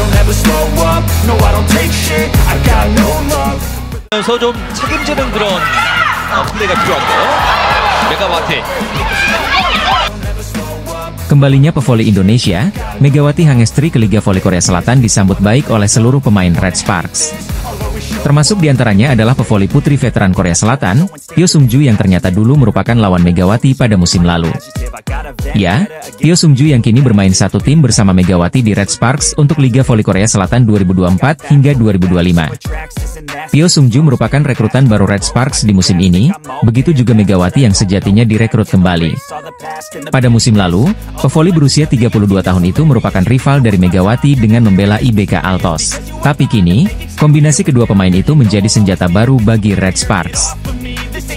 don't ever slow up, no I don't take shit, I got no love. 그래서 좀 책임지는 그런 플레이가 필요한데요. 메가와티. Kembalinya pevoli Indonesia, Megawati Hangestri ke Liga Voli Korea Selatan disambut baik oleh seluruh pemain Red Sparks. Termasuk diantaranya adalah pevoli putri veteran Korea Selatan, Pyo Sung-ju yang ternyata dulu merupakan lawan Megawati pada musim lalu. Ya, Pyo Sung-ju yang kini bermain satu tim bersama Megawati di Red Sparks untuk Liga Voli Korea Selatan 2024 hingga 2025. Pyo Sung-ju merupakan rekrutan baru Red Sparks di musim ini, begitu juga Megawati yang sejatinya direkrut kembali. Pada musim lalu, pevoli berusia 32 tahun itu merupakan rival dari Megawati dengan membela IBK Altos. Tapi kini, kombinasi kedua pemain itu menjadi senjata baru bagi Red Sparks.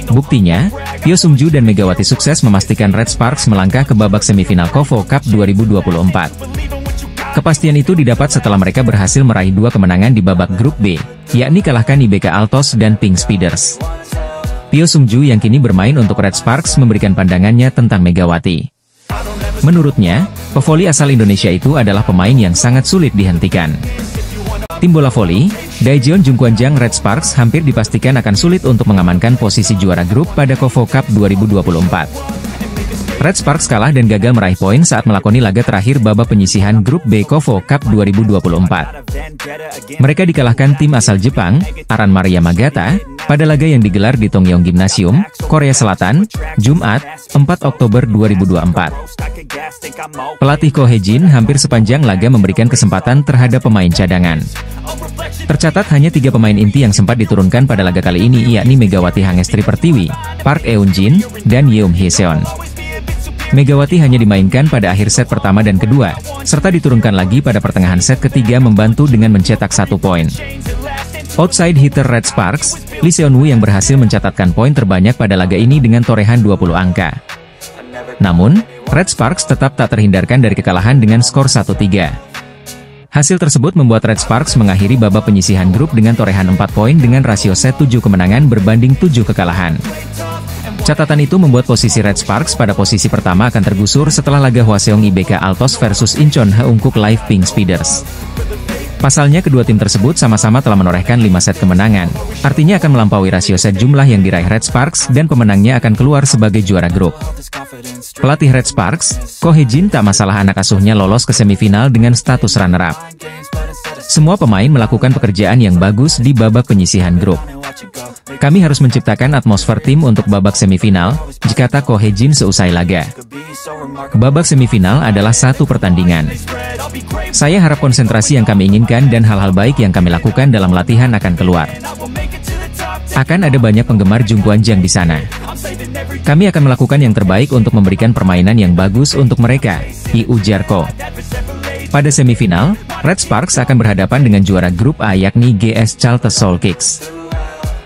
Buktinya, Pyo Sung-ju dan Megawati sukses memastikan Red Sparks melangkah ke babak semifinal KOFO Cup 2024. Kepastian itu didapat setelah mereka berhasil meraih 2 kemenangan di babak grup B, yakni kalahkan IBK Altos dan Pink Speeders. Pyo Sung-ju yang kini bermain untuk Red Sparks memberikan pandangannya tentang Megawati. Menurutnya, pevoli asal Indonesia itu adalah pemain yang sangat sulit dihentikan. Tim bola voli, Daejeon Jungkwanjang Red Sparks hampir dipastikan akan sulit untuk mengamankan posisi juara grup pada KOFO Cup 2024. Red Sparks kalah dan gagal meraih poin saat melakoni laga terakhir babak penyisihan grup B KOFO Cup 2024. Mereka dikalahkan tim asal Jepang, Aran Maria Magata, pada laga yang digelar di Tongyong Gymnasium, Korea Selatan, Jumat, 4 Oktober 2024. Pelatih Ko Hye-jin hampir sepanjang laga memberikan kesempatan terhadap pemain cadangan. Tercatat hanya 3 pemain inti yang sempat diturunkan pada laga kali ini, yakni Megawati Hangestri Pertiwi, Park Eun-jin, dan Yeom Hye-seon. Megawati hanya dimainkan pada akhir set pertama dan kedua, serta diturunkan lagi pada pertengahan set ketiga membantu dengan mencetak 1 poin. Outside hitter Red Sparks, Lee Seon-woo yang berhasil mencatatkan poin terbanyak pada laga ini dengan torehan 20 angka. Namun, Red Sparks tetap tak terhindarkan dari kekalahan dengan skor 1-3. Hasil tersebut membuat Red Sparks mengakhiri babak penyisihan grup dengan torehan 4 poin dengan rasio set 7 kemenangan berbanding 7 kekalahan. Catatan itu membuat posisi Red Sparks pada posisi pertama akan tergusur setelah laga Hwaseong IBK Altos versus Incheon Haeunkook Live Pink Speeders. Pasalnya kedua tim tersebut sama-sama telah menorehkan 5 set kemenangan, artinya akan melampaui rasio set jumlah yang diraih Red Sparks dan pemenangnya akan keluar sebagai juara grup. Pelatih Red Sparks, Ko Hye-jin tak masalah anak asuhnya lolos ke semifinal dengan status runner-up. Semua pemain melakukan pekerjaan yang bagus di babak penyisihan grup. Kami harus menciptakan atmosfer tim untuk babak semifinal, kata Ko Hye-jin seusai laga. Babak semifinal adalah satu pertandingan. Saya harap konsentrasi yang kami inginkan dan hal-hal baik yang kami lakukan dalam latihan akan keluar. Akan ada banyak penggemar Jungkwanjang di sana. Kami akan melakukan yang terbaik untuk memberikan permainan yang bagus untuk mereka, ujar Ko. Pada semifinal, Red Sparks akan berhadapan dengan juara grup A yakni GS Chalters Seoul Kicks.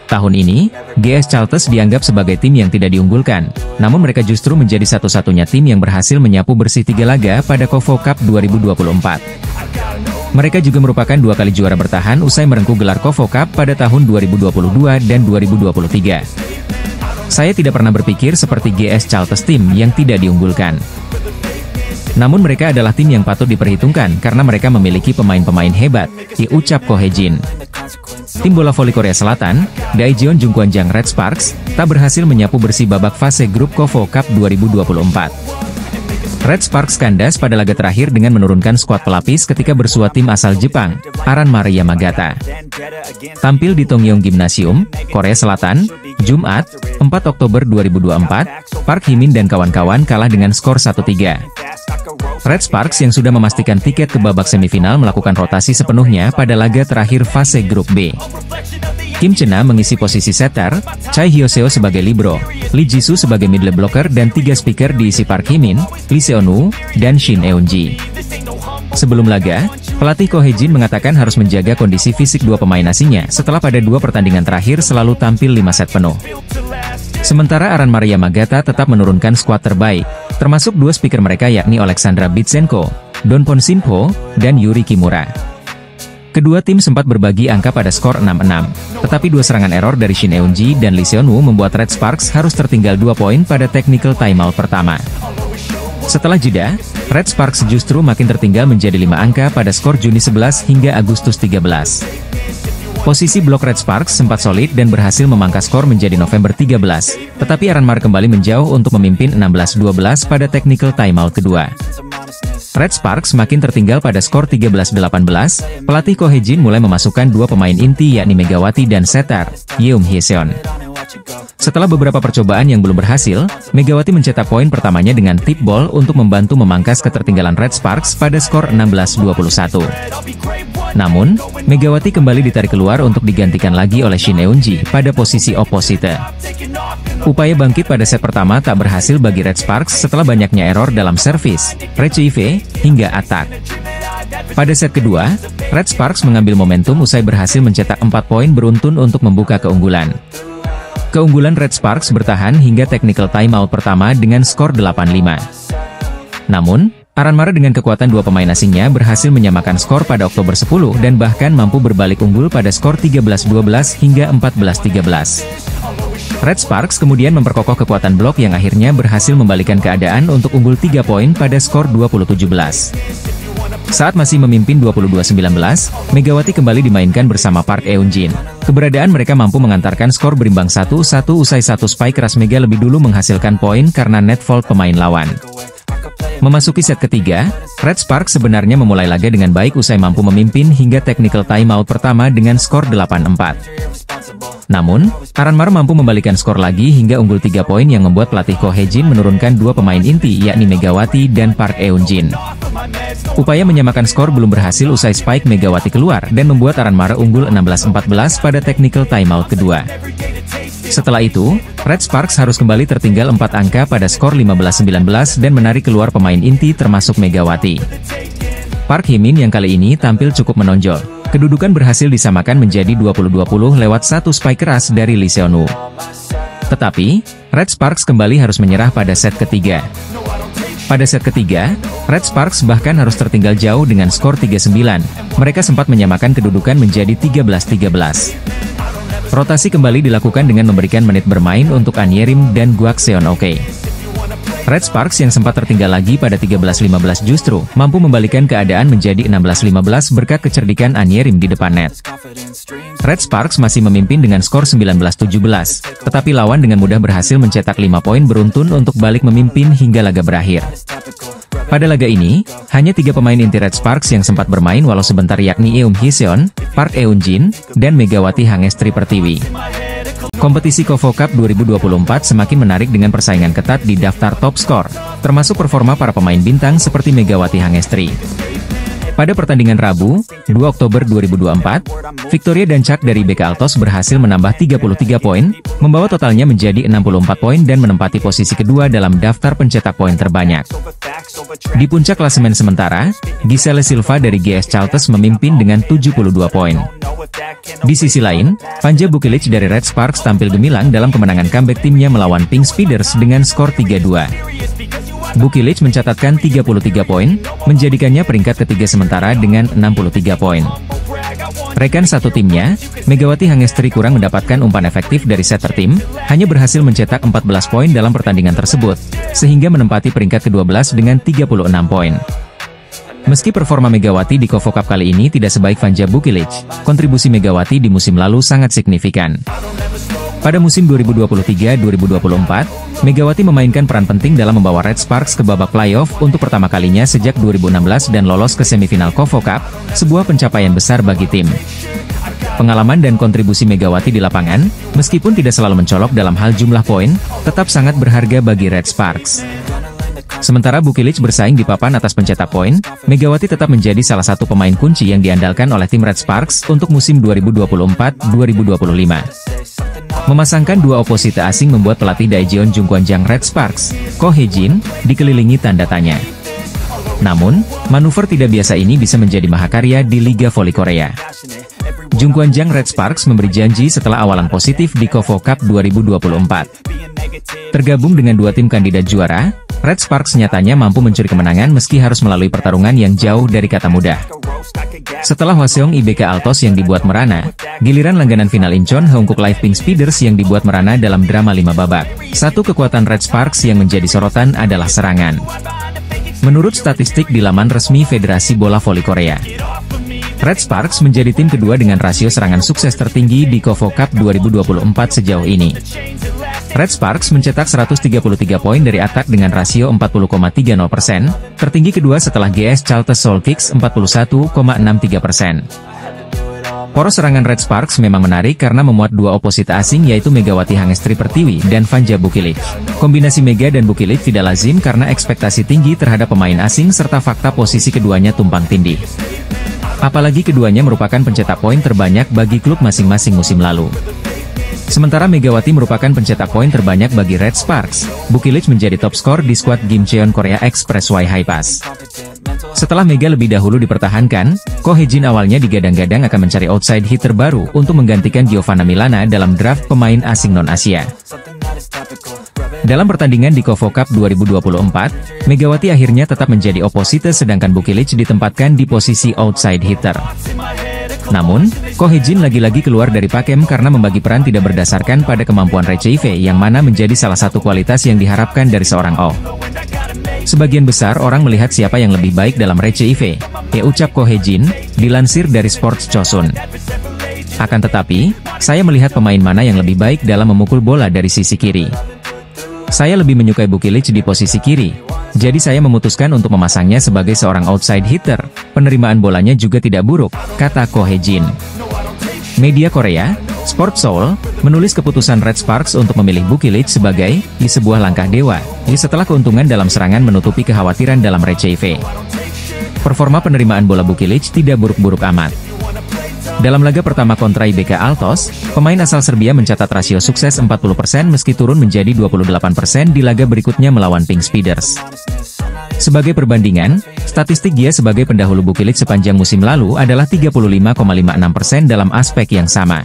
Tahun ini, GS Chalters dianggap sebagai tim yang tidak diunggulkan, namun mereka justru menjadi satu-satunya tim yang berhasil menyapu bersih 3 laga pada KOFO Cup 2024. Mereka juga merupakan 2 kali juara bertahan usai merengkuh gelar KOFO Cup pada tahun 2022 dan 2023. Saya tidak pernah berpikir seperti GS Chalters tim yang tidak diunggulkan. Namun mereka adalah tim yang patut diperhitungkan karena mereka memiliki pemain-pemain hebat, ucap Ko Hye-jin. Tim bola voli Korea Selatan, Daejeon Jungkwanjang Red Sparks, tak berhasil menyapu bersih babak fase grup KOFO Cup 2024. Red Sparks kandas pada laga terakhir dengan menurunkan skuad pelapis ketika bersua tim asal Jepang, Aran Maria Magata. Tampil di Tongyong Gymnasium, Korea Selatan, Jumat, 4 Oktober 2024, Park Hye-min dan kawan-kawan kalah dengan skor 1-3. Red Sparks yang sudah memastikan tiket ke babak semifinal melakukan rotasi sepenuhnya pada laga terakhir fase grup B. Kim Chena mengisi posisi setter, Choi Hyo-seo sebagai libero, Lee Jisoo sebagai middle blocker dan 3 speaker diisi Park Hye-min, Lee Seon-woo, dan Shin Eun-ji. Sebelum laga, pelatih Ko Hye-jin mengatakan harus menjaga kondisi fisik 2 pemain asingnya setelah pada 2 pertandingan terakhir selalu tampil 5 set penuh. Sementara Aran Maria Magata tetap menurunkan skuad terbaik, termasuk 2 speaker mereka yakni Alexandra Bitsenko, Donpon Sinpo, dan Yuri Kimura. Kedua tim sempat berbagi angka pada skor 6-6, tetapi 2 serangan error dari Shin Eun-ji dan Lee Seon-woo membuat Red Sparks harus tertinggal 2 poin pada technical timeout pertama. Setelah jeda, Red Sparks justru makin tertinggal menjadi 5 angka pada skor Juni 11 hingga Agustus 13. Posisi blok Red Sparks sempat solid dan berhasil memangkas skor menjadi November 13, tetapi Aranmar kembali menjauh untuk memimpin 16-12 pada technical timeout kedua. Red Sparks makin tertinggal pada skor 13-18, pelatih Ko Hee-jin mulai memasukkan 2 pemain inti yakni Megawati dan setter, Yeom Hee-seon. Setelah beberapa percobaan yang belum berhasil, Megawati mencetak poin pertamanya dengan tip ball untuk membantu memangkas ketertinggalan Red Sparks pada skor 16-21. Namun, Megawati kembali ditarik keluar untuk digantikan lagi oleh Shin Eun-ji pada posisi oposite. Upaya bangkit pada set pertama tak berhasil bagi Red Sparks setelah banyaknya error dalam servis, retrieve, hingga atak. Pada set kedua, Red Sparks mengambil momentum usai berhasil mencetak 4 poin beruntun untuk membuka keunggulan. Keunggulan Red Sparks bertahan hingga technical timeout pertama dengan skor 8-5. Namun, Aranmar dengan kekuatan 2 pemain asingnya berhasil menyamakan skor pada Oktober 10 dan bahkan mampu berbalik unggul pada skor 13-12 hingga 14-13. Red Sparks kemudian memperkokoh kekuatan blok yang akhirnya berhasil membalikan keadaan untuk unggul 3 poin pada skor 20-17. Saat masih memimpin 22-19, Megawati kembali dimainkan bersama Park Eun-jin. Keberadaan mereka mampu mengantarkan skor berimbang 1-1 usai satu spike keras Mega lebih dulu menghasilkan poin karena net fault pemain lawan. Memasuki set ketiga, Red Sparks sebenarnya memulai laga dengan baik usai mampu memimpin hingga technical timeout pertama dengan skor 8-4. Namun, Aranmar mampu membalikan skor lagi hingga unggul 3 poin yang membuat pelatih Ko Hee-jin menurunkan 2 pemain inti yakni Megawati dan Park Eun-jin. Upaya menyamakan skor belum berhasil usai spike Megawati keluar dan membuat Aranmar unggul 16-14 pada technical timeout kedua. Setelah itu, Red Sparks harus kembali tertinggal 4 angka pada skor 15-19 dan menarik keluar pemain inti termasuk Megawati. Park Hee-min yang kali ini tampil cukup menonjol. Kedudukan berhasil disamakan menjadi 20-20 lewat satu spike keras dari Lee Seon-woo. Tetapi, Red Sparks kembali harus menyerah pada set ketiga. Pada set ketiga, Red Sparks bahkan harus tertinggal jauh dengan skor 3-9. Mereka sempat menyamakan kedudukan menjadi 13-13. Rotasi kembali dilakukan dengan memberikan menit bermain untuk An Yerim dan Guak Seon-ok. Red Sparks yang sempat tertinggal lagi pada 13-15 justru mampu membalikan keadaan menjadi 16-15 berkat kecerdikan An Yerim di depan net. Red Sparks masih memimpin dengan skor 19-17, tetapi lawan dengan mudah berhasil mencetak 5 poin beruntun untuk balik memimpin hingga laga berakhir. Pada laga ini, hanya 3 pemain inti Red Sparks yang sempat bermain walau sebentar yakni Yeom Hee-seon, Park Eun-jin, dan Megawati Hangestri Pertiwi. Kompetisi KOFO Cup 2024 semakin menarik dengan persaingan ketat di daftar top skor, termasuk performa para pemain bintang seperti Megawati Hangestri. Pada pertandingan Rabu, 2 Oktober 2024, Victoria dan Chuck dari BK Altos berhasil menambah 33 poin, membawa totalnya menjadi 64 poin dan menempati posisi kedua dalam daftar pencetak poin terbanyak. Di puncak klasemen sementara, Giselle Silva dari GS Chalters memimpin dengan 72 poin. Di sisi lain, Panja Bukilic dari Red Sparks tampil gemilang dalam kemenangan comeback timnya melawan Pink Speeders dengan skor 3-2. Bukilic mencatatkan 33 poin, menjadikannya peringkat ketiga sementara dengan 63 poin. Rekan satu timnya, Megawati Hangestri kurang mendapatkan umpan efektif dari setter tim, hanya berhasil mencetak 14 poin dalam pertandingan tersebut, sehingga menempati peringkat ke-12 dengan 36 poin. Meski performa Megawati di KOFO Cup kali ini tidak sebaik Panja Bukilic, kontribusi Megawati di musim lalu sangat signifikan. Pada musim 2023-2024, Megawati memainkan peran penting dalam membawa Red Sparks ke babak playoff untuk pertama kalinya sejak 2016 dan lolos ke semifinal KOFO Cup, sebuah pencapaian besar bagi tim. Pengalaman dan kontribusi Megawati di lapangan, meskipun tidak selalu mencolok dalam hal jumlah poin, tetap sangat berharga bagi Red Sparks. Sementara Bukilic bersaing di papan atas pencetak poin, Megawati tetap menjadi salah satu pemain kunci yang diandalkan oleh tim Red Sparks untuk musim 2024-2025. Memasangkan 2 oposite asing membuat pelatih Daejeon Jungkwanjang Red Sparks, Ko Hee-jin, dikelilingi tanda tanya. Namun, manuver tidak biasa ini bisa menjadi mahakarya di Liga Voli Korea. Jungkwanjang Red Sparks memberi janji setelah awalan positif di KOFO Cup 2024. Tergabung dengan 2 tim kandidat juara, Red Sparks nyatanya mampu mencuri kemenangan meski harus melalui pertarungan yang jauh dari kata mudah. Setelah Hwaseong IBK Altos yang dibuat merana, giliran langganan final Incheon Hongkuk Live Pink Speeders yang dibuat merana dalam drama 5 babak. Satu kekuatan Red Sparks yang menjadi sorotan adalah serangan. Menurut statistik di laman resmi Federasi Bola Voli Korea, Red Sparks menjadi tim kedua dengan rasio serangan sukses tertinggi di KOFO Cup 2024 sejauh ini. Red Sparks mencetak 133 poin dari atak dengan rasio 40,30%, tertinggi kedua setelah GS Chalters Seoul Kicks 41,63%. Poros serangan Red Sparks memang menarik karena memuat dua oposita asing yaitu Megawati Hangestri Pertiwi dan Vanja Bukilic. Kombinasi Mega dan Bukilic tidak lazim karena ekspektasi tinggi terhadap pemain asing serta fakta posisi keduanya tumpang tindih. Apalagi keduanya merupakan pencetak poin terbanyak bagi klub masing-masing musim lalu. Sementara Megawati merupakan pencetak poin terbanyak bagi Red Sparks, Bukilic menjadi top skor di skuad Gimcheon Korea Expressway Highpass. Setelah Mega lebih dahulu dipertahankan, Ko Hye-jin awalnya digadang-gadang akan mencari outside hitter baru untuk menggantikan Giovanna Milana dalam draft pemain asing non-Asia. Dalam pertandingan di KOFO Cup 2024, Megawati akhirnya tetap menjadi oposite sedangkan Bukilic ditempatkan di posisi outside hitter. Namun, Ko Hye-jin lagi-lagi keluar dari pakem karena membagi peran tidak berdasarkan pada kemampuan Receive yang mana menjadi salah satu kualitas yang diharapkan dari seorang Oh. Sebagian besar orang melihat siapa yang lebih baik dalam Receive, ucap Ko Hye-jin, dilansir dari Sports Chosun. Akan tetapi, saya melihat pemain mana yang lebih baik dalam memukul bola dari sisi kiri. Saya lebih menyukai Bukilic di posisi kiri, jadi saya memutuskan untuk memasangnya sebagai seorang outside hitter. Penerimaan bolanya juga tidak buruk, kata Ko Hye-jin. Media Korea, Sport Seoul, menulis keputusan Red Sparks untuk memilih Bukilic sebagai sebuah langkah dewa, setelah keuntungan dalam serangan menutupi kekhawatiran dalam Receive. Performa penerimaan bola Bukilic tidak buruk-buruk amat. Dalam laga pertama kontra IBK Altos, pemain asal Serbia mencatat rasio sukses 40% meski turun menjadi 28% di laga berikutnya melawan Pink Speeders. Sebagai perbandingan, statistik dia sebagai pendahulu Bukilic sepanjang musim lalu adalah 35,56% dalam aspek yang sama.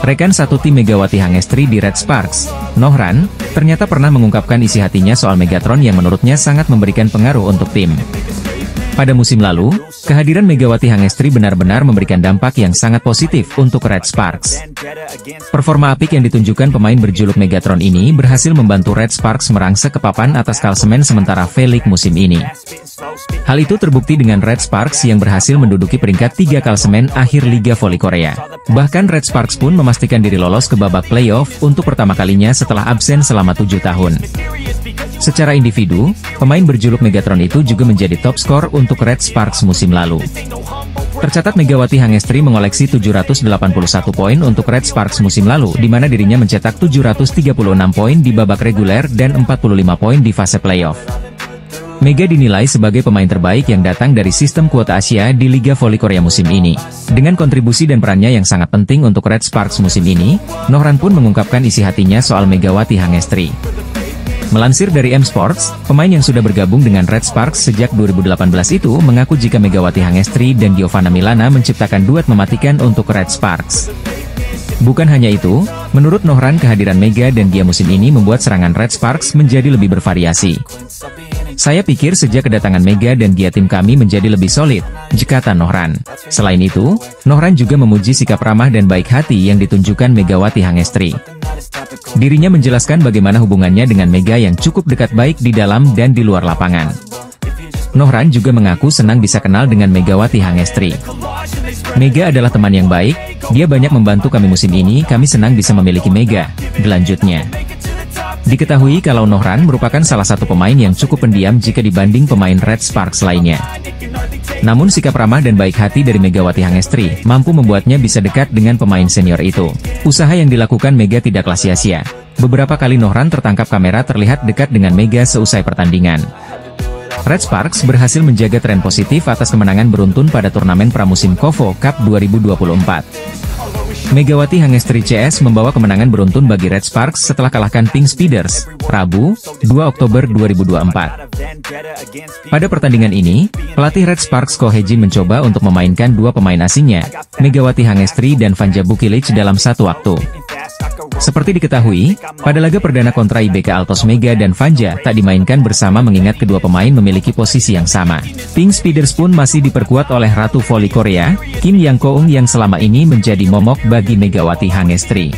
Rekan satu tim Megawati Hangestri di Red Sparks, Nohran, ternyata pernah mengungkapkan isi hatinya soal Megatron yang menurutnya sangat memberikan pengaruh untuk tim. Pada musim lalu, kehadiran Megawati Hangestri benar-benar memberikan dampak yang sangat positif untuk Red Sparks. Performa apik yang ditunjukkan pemain berjuluk Megatron ini berhasil membantu Red Sparks merangsek ke papan atas klasemen sementara V-League musim ini. Hal itu terbukti dengan Red Sparks yang berhasil menduduki peringkat 3 klasemen akhir Liga Voli Korea. Bahkan Red Sparks pun memastikan diri lolos ke babak playoff untuk pertama kalinya setelah absen selama 7 tahun. Secara individu, pemain berjuluk Megatron itu juga menjadi top skor untuk Red Sparks musim lalu. Tercatat Megawati Hangestri mengoleksi 781 poin untuk Red Sparks musim lalu, di mana dirinya mencetak 736 poin di babak reguler dan 45 poin di fase playoff. Mega dinilai sebagai pemain terbaik yang datang dari sistem kuota Asia di Liga Voli Korea musim ini. Dengan kontribusi dan perannya yang sangat penting untuk Red Sparks musim ini, Nohran pun mengungkapkan isi hatinya soal Megawati Hangestri. Melansir dari M Sports, pemain yang sudah bergabung dengan Red Sparks sejak 2018 itu mengaku jika Megawati Hangestri dan Giovanna Milana menciptakan duet mematikan untuk Red Sparks. Bukan hanya itu, menurut Nohran kehadiran Mega dan Gia musim ini membuat serangan Red Sparks menjadi lebih bervariasi. Saya pikir sejak kedatangan Mega dan Gia tim kami menjadi lebih solid, kata Nohran. Selain itu, Nohran juga memuji sikap ramah dan baik hati yang ditunjukkan Megawati Hangestri. Dirinya menjelaskan bagaimana hubungannya dengan Mega yang cukup dekat baik di dalam dan di luar lapangan. Nohran juga mengaku senang bisa kenal dengan Megawati Hangestri. Mega adalah teman yang baik, dia banyak membantu kami musim ini, kami senang bisa memiliki Mega, dilanjutnya. Diketahui kalau Nohran merupakan salah satu pemain yang cukup pendiam jika dibanding pemain Red Sparks lainnya. Namun sikap ramah dan baik hati dari Megawati Hangestri mampu membuatnya bisa dekat dengan pemain senior itu. Usaha yang dilakukan Mega tidaklah sia-sia. Beberapa kali Nohran tertangkap kamera terlihat dekat dengan Mega seusai pertandingan. Red Sparks berhasil menjaga tren positif atas kemenangan beruntun pada turnamen pramusim KOFO Cup 2024. Megawati Hangestri CS membawa kemenangan beruntun bagi Red Sparks setelah kalahkan Pink Speeders, Rabu, 2 Oktober 2024. Pada pertandingan ini, pelatih Red Sparks Ko Hye-jin mencoba untuk memainkan dua pemain asingnya, Megawati Hangestri dan Vanja Bukilic dalam satu waktu. Seperti diketahui, pada laga perdana kontra IBK Altos Mega dan Vanja tak dimainkan bersama mengingat kedua pemain memiliki posisi yang sama. Pink Speeders pun masih diperkuat oleh Ratu Voli Korea, Kim Yang Koung yang selama ini menjadi momok bagi Megawati Hangestri.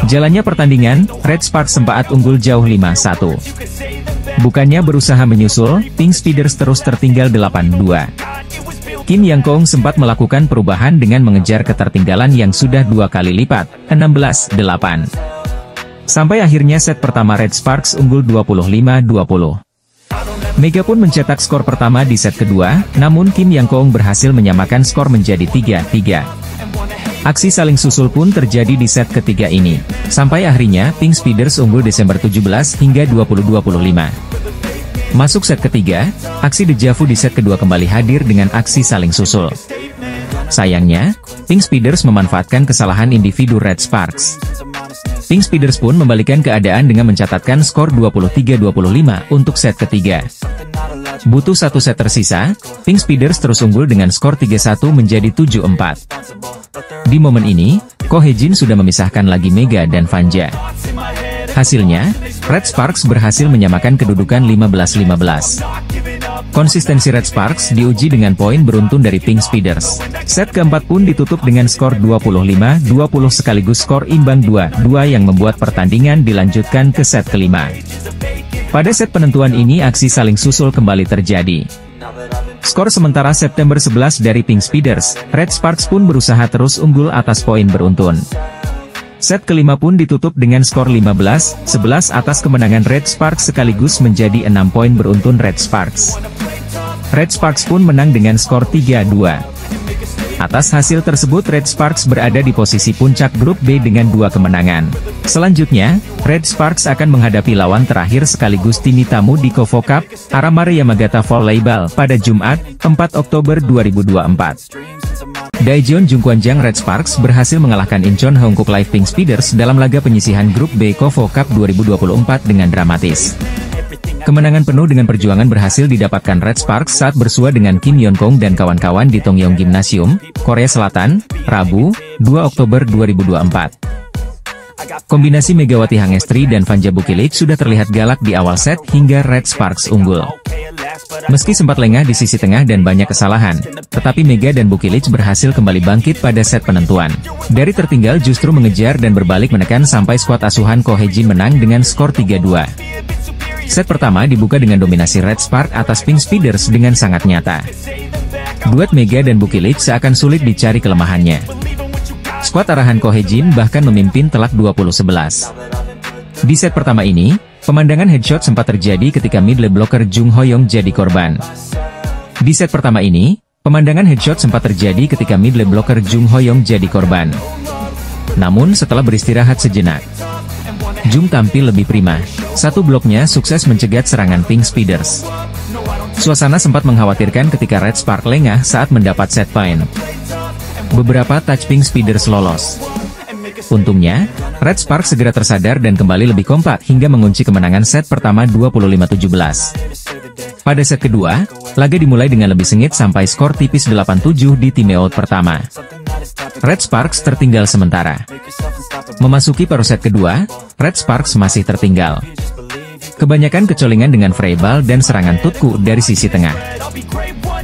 Jalannya pertandingan, Red Sparks sempat unggul jauh 5-1. Bukannya berusaha menyusul, Pink Speeders terus tertinggal 8-2. Kim Yang Kong sempat melakukan perubahan dengan mengejar ketertinggalan yang sudah 2 kali lipat, 16-8. Sampai akhirnya set pertama Red Sparks unggul 25-20. Mega pun mencetak skor pertama di set kedua, namun Kim Yang Kong berhasil menyamakan skor menjadi 3-3. Aksi saling susul pun terjadi di set ketiga ini. Sampai akhirnya, Pink Speeders unggul Desember 17 hingga 20-25. Masuk set ketiga, aksi dejavu di set kedua kembali hadir dengan aksi saling susul. Sayangnya, Pink Speeders memanfaatkan kesalahan individu Red Sparks. Pink Speeders pun membalikan keadaan dengan mencatatkan skor 23-25 untuk set ketiga. Butuh satu set tersisa, Pink Speeders terus unggul dengan skor 3-1 menjadi 7-4. Di momen ini, Ko Hye-jin sudah memisahkan lagi Mega dan Vanja. Hasilnya, Red Sparks berhasil menyamakan kedudukan 15-15. Konsistensi Red Sparks diuji dengan poin beruntun dari Pink Speeders. Set keempat pun ditutup dengan skor 25-20 sekaligus skor imbang 2-2 yang membuat pertandingan dilanjutkan ke set kelima. Pada set penentuan ini aksi saling susul kembali terjadi. Skor sementara September 11 dari Pink Speeders, Red Sparks pun berusaha terus unggul atas poin beruntun. Set kelima pun ditutup dengan skor 15-11 atas kemenangan Red Sparks sekaligus menjadi 6 poin beruntun Red Sparks. Red Sparks pun menang dengan skor 3-2. Atas hasil tersebut Red Sparks berada di posisi puncak grup B dengan 2 kemenangan. Selanjutnya, Red Sparks akan menghadapi lawan terakhir sekaligus tim tamu di KOFO Cup, Aramare Yamagata Volleyball pada Jumat, 4 Oktober 2024. Daejeon Jungkwanjang Red Sparks berhasil mengalahkan Incheon Hongkook Live Pink Speeders dalam laga penyisihan grup B KOFO Cup 2024 dengan dramatis. Kemenangan penuh dengan perjuangan berhasil didapatkan Red Sparks saat bersua dengan Kim Yeon Kong dan kawan-kawan di Tongyong Gymnasium, Korea Selatan, Rabu, 2 Oktober 2024. Kombinasi Megawati Hangestri dan Vanja Bukilic sudah terlihat galak di awal set hingga Red Sparks unggul. Meski sempat lengah di sisi tengah dan banyak kesalahan, tetapi Mega dan Bukilic berhasil kembali bangkit pada set penentuan. Dari tertinggal justru mengejar dan berbalik menekan sampai skuad asuhan Ko Hye-jin menang dengan skor 3-2. Set pertama dibuka dengan dominasi Red Sparks atas Pink Speeders dengan sangat nyata. Duet Mega dan Bukilic seakan sulit dicari kelemahannya. Skuad arahan Ko Hye-jin bahkan memimpin telak 20-11. Di set pertama ini, pemandangan headshot sempat terjadi ketika middle blocker Jung Hoyong jadi korban. Di set pertama ini, pemandangan headshot sempat terjadi ketika middle blocker Jung Hoyong jadi korban. Namun setelah beristirahat sejenak, Jung tampil lebih prima. Satu bloknya sukses mencegat serangan Pink Speeders. Suasana sempat mengkhawatirkan ketika Red Sparks lengah saat mendapat set point. Beberapa touch Pink Speeders lolos. Untungnya, Red Sparks segera tersadar dan kembali lebih kompak hingga mengunci kemenangan set pertama 25-17. Pada set kedua, laga dimulai dengan lebih sengit sampai skor tipis 8-7 di timeout pertama. Red Sparks tertinggal sementara. Memasuki paruh set kedua, Red Sparks masih tertinggal. Kebanyakan kecolingan dengan freeball dan serangan tutku dari sisi tengah.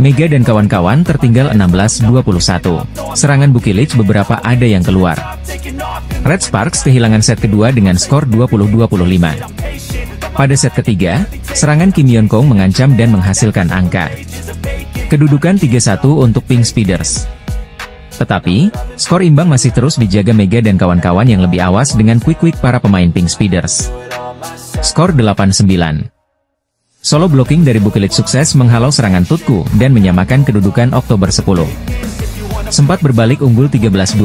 Mega dan kawan-kawan tertinggal 16-21. Serangan Bukilic beberapa ada yang keluar. Red Sparks kehilangan set kedua dengan skor 20-25. Pada set ketiga, serangan Kim Yeon Kong mengancam dan menghasilkan angka. Kedudukan 3-1 untuk Pink Speeders. Tetapi, skor imbang masih terus dijaga Mega dan kawan-kawan yang lebih awas dengan quick para pemain Pink Speeders. Skor 8-9. Solo blocking dari Bukilic sukses menghalau serangan Tutku dan menyamakan kedudukan Oktober 10. Sempat berbalik unggul 13-12,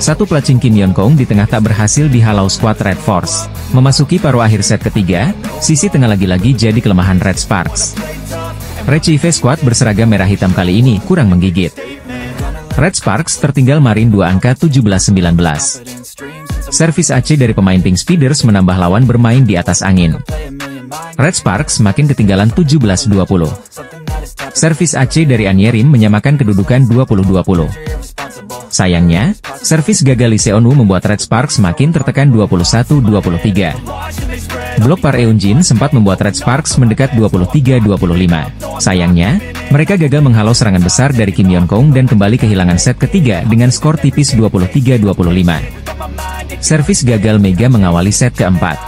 satu pelacing Kim Yeon Kong di tengah tak berhasil dihalau skuad Red Force. Memasuki paruh akhir set ketiga, sisi tengah lagi-lagi jadi kelemahan Red Sparks. Rechieve skuad berseragam merah hitam kali ini kurang menggigit. Red Sparks tertinggal marin 2 angka 17-19. Servis AC dari pemain Pink Speeders menambah lawan bermain di atas angin. Red Sparks makin ketinggalan 17-20. Servis AC dari Anyerim menyamakan kedudukan 20-20. Sayangnya, servis gagal Lee Seon-woo membuat Red Sparks makin tertekan 21-23. Blok Park Eun-jin sempat membuat Red Sparks mendekat 23-25. Sayangnya, mereka gagal menghalau serangan besar dari Kim Yeon Kong dan kembali kehilangan set ketiga dengan skor tipis 23-25. Servis gagal Mega mengawali set keempat.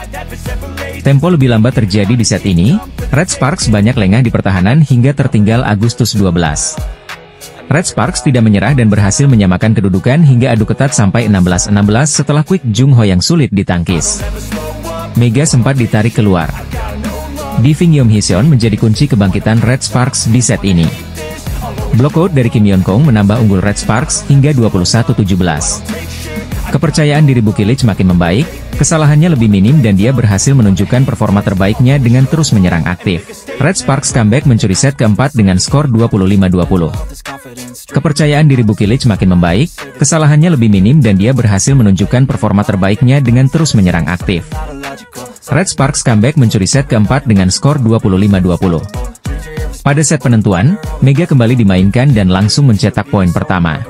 Tempo lebih lambat terjadi di set ini, Red Sparks banyak lengah di pertahanan hingga tertinggal Agustus 12. Red Sparks tidak menyerah dan berhasil menyamakan kedudukan hingga adu ketat sampai 16-16 setelah Kwik Jung Ho yang sulit ditangkis. Mega sempat ditarik keluar. Diving Yom Hyeseon menjadi kunci kebangkitan Red Sparks di set ini. Blokout dari Kim Yeon Kong menambah unggul Red Sparks hingga 21-17. Kepercayaan diri Bukilic makin membaik, kesalahannya lebih minim dan dia berhasil menunjukkan performa terbaiknya dengan terus menyerang aktif. Red Sparks comeback mencuri set keempat dengan skor 25-20. Kepercayaan diri Bukilic makin membaik, kesalahannya lebih minim dan dia berhasil menunjukkan performa terbaiknya dengan terus menyerang aktif. Red Sparks comeback mencuri set keempat dengan skor 25-20. Pada set penentuan, Mega kembali dimainkan dan langsung mencetak poin pertama.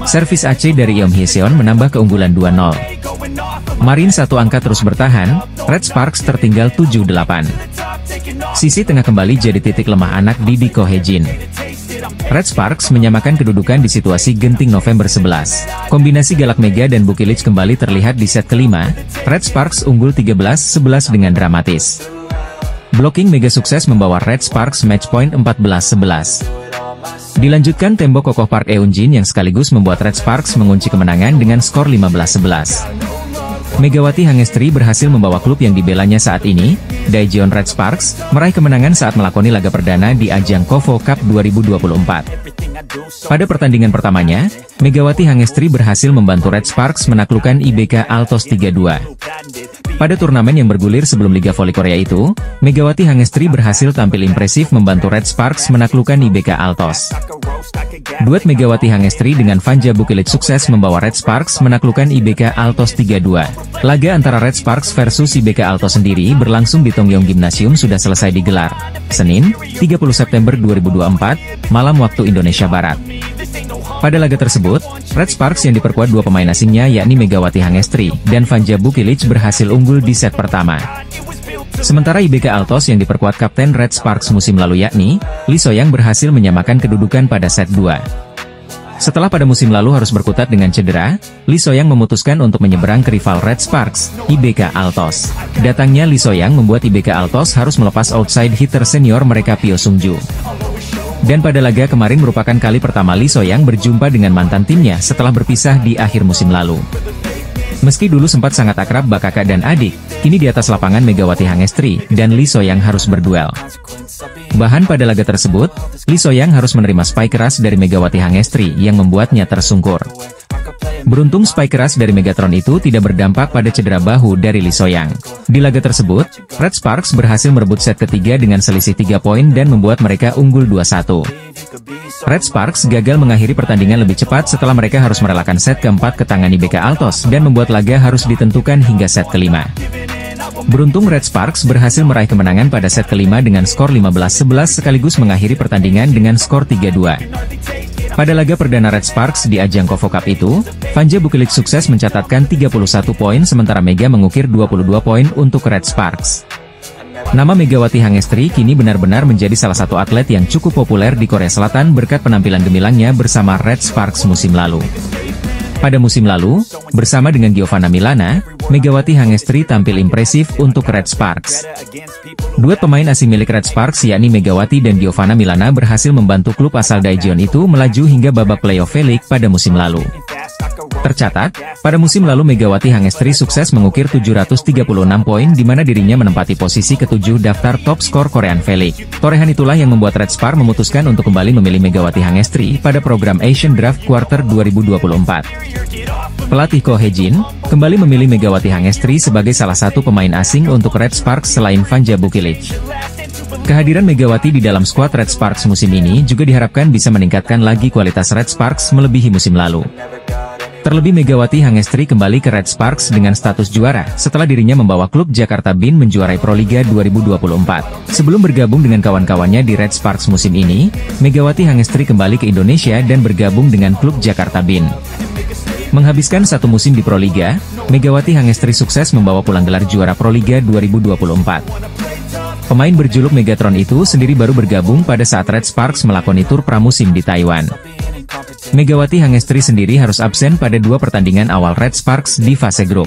Servis AC dari Yom Hyeseon menambah keunggulan 2-0. Marin satu angka terus bertahan, Red Sparks tertinggal 7-8. Sisi tengah kembali jadi titik lemah anak Didi Ko Hye-jin. Red Sparks menyamakan kedudukan di situasi genting November 11. Kombinasi galak Mega dan Bukilic kembali terlihat di set kelima, Red Sparks unggul 13-11 dengan dramatis. Blocking Mega sukses membawa Red Sparks match point 14-11. Dilanjutkan tembok kokoh Park Eun-jin yang sekaligus membuat Red Sparks mengunci kemenangan dengan skor 15-11. Megawati Hangestri berhasil membawa klub yang dibelanya saat ini, Daejeon Red Sparks, meraih kemenangan saat melakoni laga perdana di ajang KOFO Cup 2024. Pada pertandingan pertamanya, Megawati Hangestri berhasil membantu Red Sparks menaklukkan IBK Altos 3-2. Pada turnamen yang bergulir sebelum Liga Voli Korea itu, Megawati Hangestri berhasil tampil impresif membantu Red Sparks menaklukkan IBK Altos. Duet Megawati Hangestri dengan Vanja Bukilic sukses membawa Red Sparks menaklukkan IBK Altos 3-2. Laga antara Red Sparks versus IBK Altos sendiri berlangsung di Tongyong Gymnasium sudah selesai digelar, Senin, 30 September 2024, malam waktu Indonesia Barat. Pada laga tersebut, Red Sparks yang diperkuat dua pemain asingnya yakni Megawati Hangestri dan Vanja Bukilic berhasil unggul di set pertama. Sementara IBK Altos yang diperkuat Kapten Red Sparks musim lalu yakni Lee So-young berhasil menyamakan kedudukan pada set 2. Setelah pada musim lalu harus berkutat dengan cedera, Lee So-young memutuskan untuk menyeberang ke rival Red Sparks, IBK Altos. Datangnya Lee So-young membuat IBK Altos harus melepas outside hitter senior mereka Pyo Sung-ju. Dan pada laga kemarin merupakan kali pertama Lee So-young berjumpa dengan mantan timnya setelah berpisah di akhir musim lalu. Meski dulu sempat sangat akrab bak kakak dan adik, kini di atas lapangan Megawati Hangestri dan Lee So-young harus berduel. Bahkan pada laga tersebut, Lee So-young harus menerima spike keras dari Megawati Hangestri yang membuatnya tersungkur. Beruntung spike keras dari Megatron itu tidak berdampak pada cedera bahu dari Lee So-young. Di laga tersebut, Red Sparks berhasil merebut set ketiga dengan selisih 3 poin dan membuat mereka unggul 2-1. Red Sparks gagal mengakhiri pertandingan lebih cepat setelah mereka harus merelakan set keempat ke tangan IBK Altos dan membuat laga harus ditentukan hingga set kelima. Beruntung Red Sparks berhasil meraih kemenangan pada set kelima dengan skor 15-11 sekaligus mengakhiri pertandingan dengan skor 3-2. Pada laga perdana Red Sparks di ajang KOFO Cup itu, Vanja Bukilic sukses mencatatkan 31 poin sementara Mega mengukir 22 poin untuk Red Sparks. Nama Megawati Hangestri kini benar-benar menjadi salah satu atlet yang cukup populer di Korea Selatan berkat penampilan gemilangnya bersama Red Sparks musim lalu. Pada musim lalu, bersama dengan Giovanna Milana, Megawati Hangestri tampil impresif untuk Red Sparks. Duet pemain asing milik Red Sparks yakni Megawati dan Giovanna Milana berhasil membantu klub asal Daejeon itu melaju hingga babak playoff V-League pada musim lalu. Tercatat, pada musim lalu Megawati Hangestri sukses mengukir 736 poin di mana dirinya menempati posisi ke-7 daftar top skor Korean V-League. Torehan itulah yang membuat Red Sparks memutuskan untuk kembali memilih Megawati Hangestri pada program Asian Draft Quarter 2024. Pelatih Ko Hye-jin kembali memilih Megawati Hangestri sebagai salah satu pemain asing untuk Red Sparks selain Vanja Bukilic. Kehadiran Megawati di dalam skuad Red Sparks musim ini juga diharapkan bisa meningkatkan lagi kualitas Red Sparks melebihi musim lalu. Terlebih Megawati Hangestri kembali ke Red Sparks dengan status juara setelah dirinya membawa klub Jakarta Bin menjuarai Proliga 2024. Sebelum bergabung dengan kawan-kawannya di Red Sparks musim ini, Megawati Hangestri kembali ke Indonesia dan bergabung dengan klub Jakarta Bin. Menghabiskan satu musim di Proliga, Megawati Hangestri sukses membawa pulang gelar juara Proliga 2024. Pemain berjuluk Megatron itu sendiri baru bergabung pada saat Red Sparks melakoni tur pramusim di Taiwan. Megawati Hangestri sendiri harus absen pada 2 pertandingan awal Red Sparks di fase grup.